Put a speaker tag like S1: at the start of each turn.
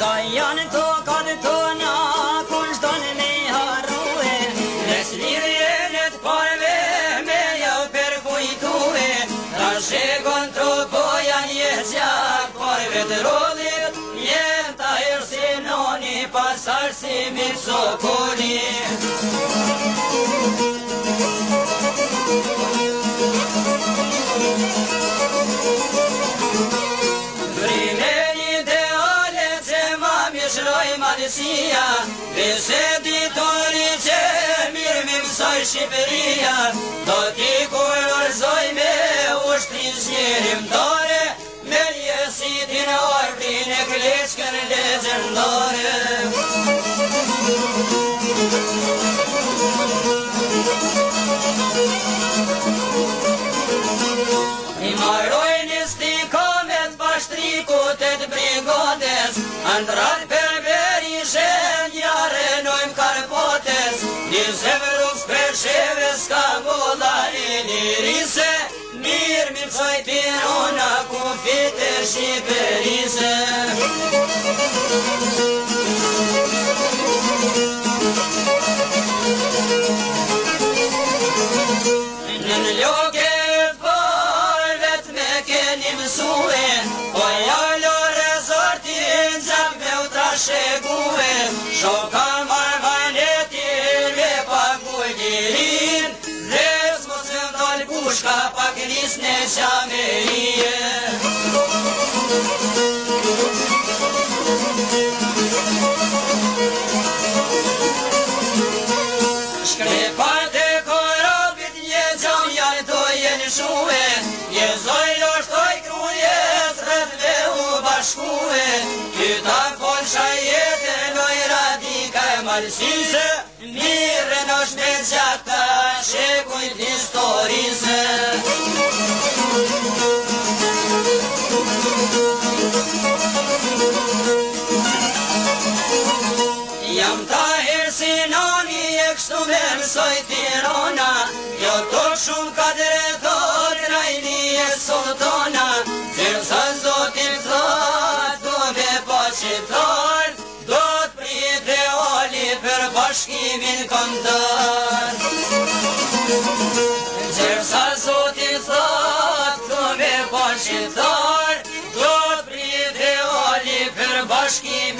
S1: Da janë to kanë tona, kun shdon me harrue, nes lidhjenet parve me jau përkujtue, ta shekon tropo janë jeqjak parve të rodhit, jem ta ersinoni pas arsimit sokoni. Shroj madhësia, vese ditori që mirë me mësoj Shqipëria, do t'i kurorëzoj me ushtrin shjerim dore, me njësitin ordin e kleçkën legjendare. I marrojnë stikomet bashtrikut e të brigades, andrat Zemrus për sheve s'ka bolla e lirise, mirë mi pësoj Tirana ku fite Shqipërise. Në loket parvet me keni mësue, po jallo rezortin gjak me u trashegue, shoka Pushka pak nisne qamerie. Shkrepat e korabit një gjam janë to jenë shue, një zojlo shtoj krujet rëdve u bashkue, kyta polsha jetë noj radika e malsise, mire në shmet gjata shekujt historise. Jam ta hersinoni e kështu me mësoj Tirana, jo to shumë ka dretor rajni e sultana, zërsa zotin thot, do me pa qitar, do t'prit reali për bashkimin këndar. Zërsa zotin thot, do me pa qitar, do t'prit reali për bashkimin